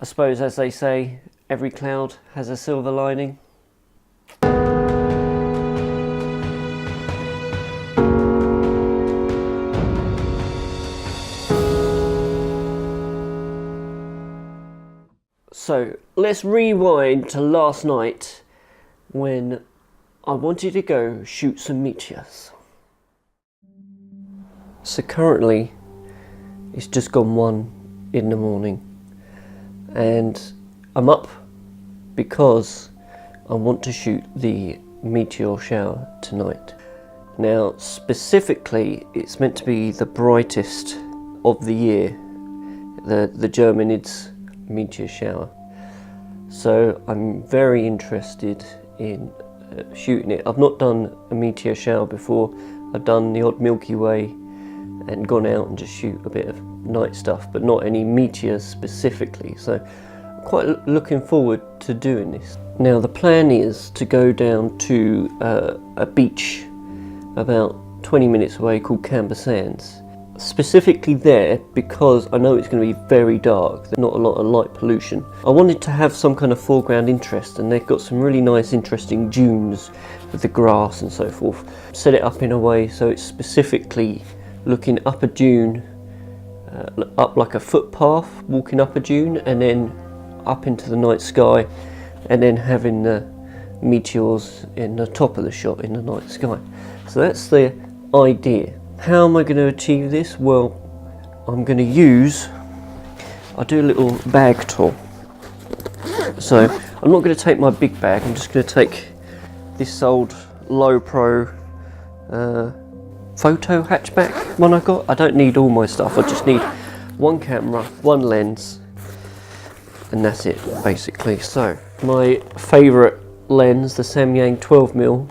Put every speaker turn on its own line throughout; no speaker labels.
I suppose, as they say, every cloud has a silver lining. So let's rewind to last night when I wanted to go shoot some meteors. So currently it's just gone 1 in the morning and I'm up because I want to shoot the meteor shower tonight. Now specifically it's meant to be the brightest of the year, the Germanids meteor shower. So I'm very interested in shooting it. I've not done a meteor shower before. I've done the odd Milky Way and gone out and just shoot a bit of night stuff, but not any meteors specifically. So I'm quite looking forward to doing this. Now the plan is to go down to a beach about 20 minutes away called Camber Sands. Specifically there because I know it's going to be very dark, there's not a lot of light pollution. I wanted to have some kind of foreground interest, and they've got some really nice interesting dunes with the grass and so forth. Set it up in a way so it's specifically looking up a dune, up like a footpath, walking up a dune and then up into the night sky, and then having the meteors in the top of the shot in the night sky. So that's the idea. How am I going to achieve this? Well, I'm going to use, I'll do a little bag tour. So I'm not going to take my big bag, I'm just going to take this old low pro photo hatchback one I got. I don't need all my stuff, I just need one camera, one lens, and that's it basically. So my favourite lens, the Samyang 12mm.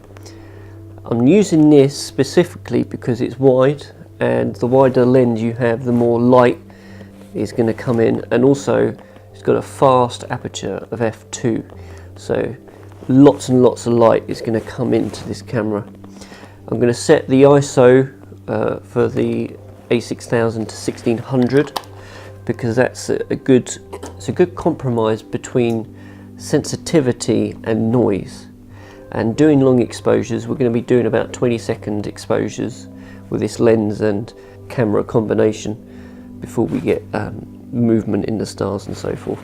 I'm using this specifically because it's wide, and the wider lens you have, the more light is going to come in, and also it's got a fast aperture of f2, so lots and lots of light is going to come into this camera. I'm going to set the ISO for the A6000 to 1600 because that's a good compromise between sensitivity and noise. And doing long exposures, we're going to be doing about 20-second exposures with this lens and camera combination before we get movement in the stars and so forth.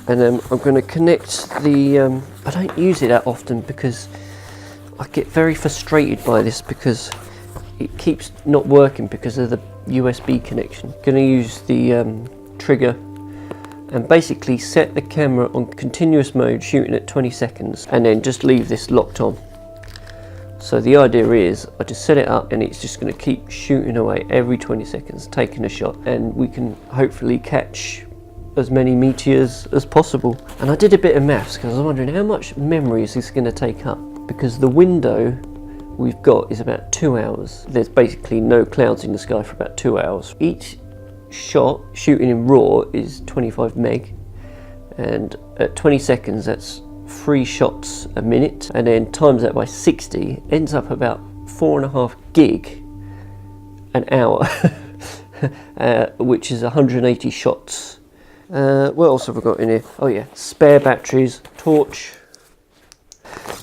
And then I'm going to connect the, I don't use it that often because I get very frustrated by this because it keeps not working because of the USB connection. Going to use the trigger and basically set the camera on continuous mode, shooting at 20 seconds, and then just leave this locked on. So the idea is I just set it up and it's just going to keep shooting away every 20 seconds, taking a shot, and we can hopefully catch as many meteors as possible. And I did a bit of maths because I was wondering how much memory is this going to take up, because the window we've got is about 2 hours. There's basically no clouds in the sky for about 2 hours. Each shot shooting in RAW is 25 meg, and at 20 seconds that's 3 shots a minute, and then times that by 60 ends up about 4.5 gig an hour which is 180 shots. What else have I got in here? Oh yeah, spare batteries, torch.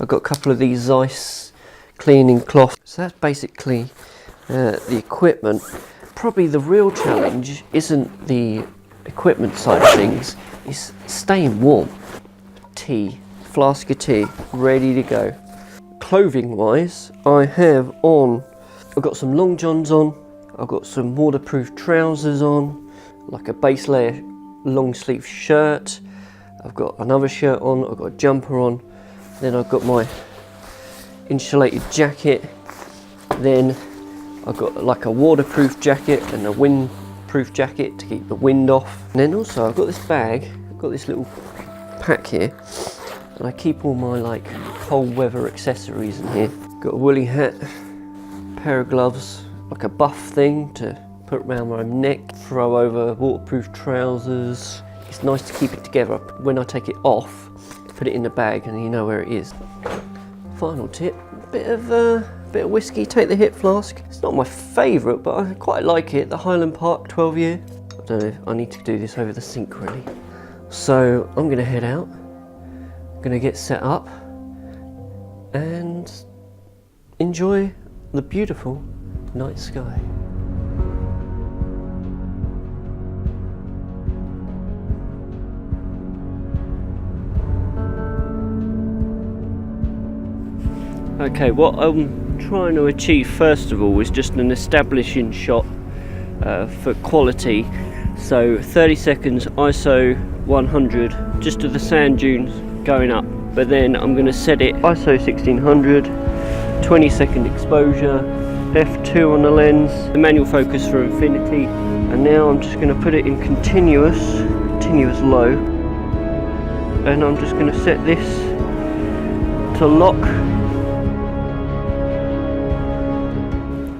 I've got a couple of these Zeiss cleaning cloth. So that's basically the equipment. Probably the real challenge isn't the equipment side of things, it's staying warm. Tea, flask of tea, ready to go. Clothing wise, I've got some long johns on, I've got some waterproof trousers on, like a base layer long sleeve shirt, I've got another shirt on, I've got a jumper on, then I've got my insulated jacket, then I've got like a waterproof jacket and a windproof jacket to keep the wind off. And then also I've got this bag, I've got this little pack here, and I keep all my like cold weather accessories in here. Got a woolly hat, pair of gloves, like a buff thing to put around my neck, throw over waterproof trousers. It's nice to keep it together. When I take it off, put it in the bag and you know where it is. Final tip, bit of whiskey, take the hip flask. It's not my favourite, but I quite like it, the Highland Park 12 year. I don't know if I need to do this over the sink really. So I'm going to head out, going to get set up and enjoy the beautiful night sky. Okay, what I'm trying to achieve first of all is just an establishing shot for quality. So 30 seconds ISO 100 just of the sand dunes going up, but then I'm going to set it ISO 1600, 20-second exposure, f2 on the lens, the manual focus for infinity, and now I'm just going to put it in continuous low, and I'm just going to set this to lock.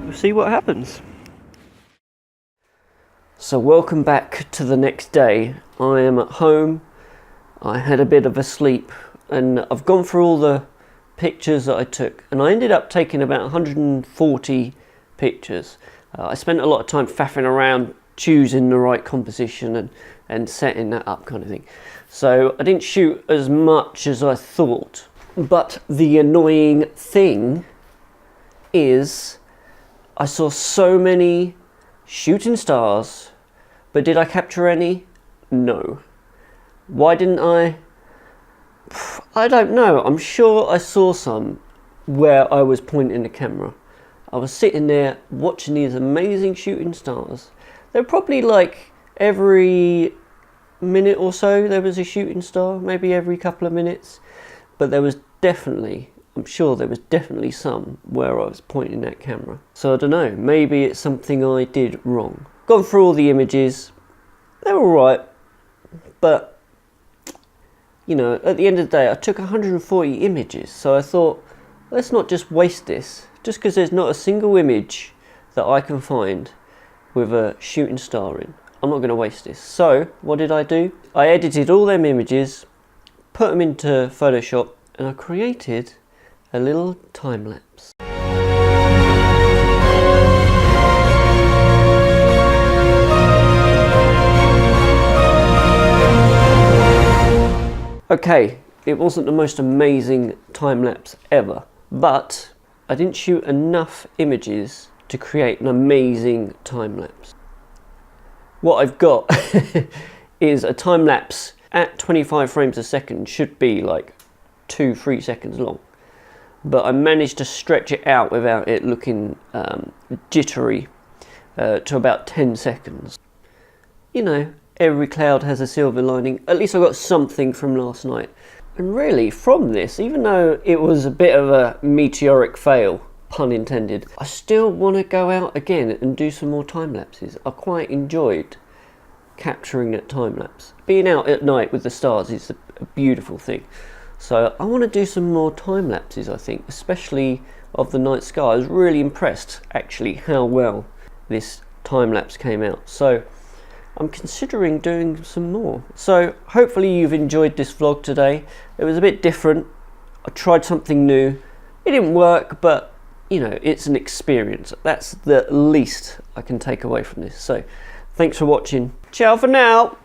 We'll see what happens. So welcome back to the next day. I am at home. I had a bit of a sleep and I've gone through all the pictures that I took, and I ended up taking about 140 pictures. I spent a lot of time faffing around choosing the right composition and setting that up kind of thing. So I didn't shoot as much as I thought, but the annoying thing is I saw so many shooting stars, but did I capture any? No. Why didn't I? I don't know. I'm sure I saw some where I was pointing the camera. I was sitting there watching these amazing shooting stars. They're probably like every minute or so there was a shooting star, maybe every couple of minutes. But there was definitely, I'm sure there was definitely some where I was pointing that camera. So I don't know, maybe it's something I did wrong. Gone through all the images, they're alright, but you know, at the end of the day I took 140 images, so I thought, let's not just waste this, just because there's not a single image that I can find with a shooting star in. I'm not going to waste this. So what did I do? I edited all them images, put them into Photoshop, and I created a little time lapse. Okay, it wasn't the most amazing time lapse ever, but I didn't shoot enough images to create an amazing time lapse. What I've got is a time lapse at 25 frames a second, should be like 2-3 seconds long. But I managed to stretch it out without it looking jittery to about 10 seconds. You know, every cloud has a silver lining. At least I got something from last night. And really, from this, even though it was a bit of a meteoric fail, pun intended, I still want to go out again and do some more time lapses. I quite enjoyed capturing that time lapse. Being out at night with the stars is a beautiful thing. So I want to do some more time lapses, I think, especially of the night sky. I was really impressed actually how well this time lapse came out. So I'm considering doing some more. So hopefully you've enjoyed this vlog today. It was a bit different. I tried something new. It didn't work, but you know, it's an experience. That's the least I can take away from this. So thanks for watching. Ciao for now.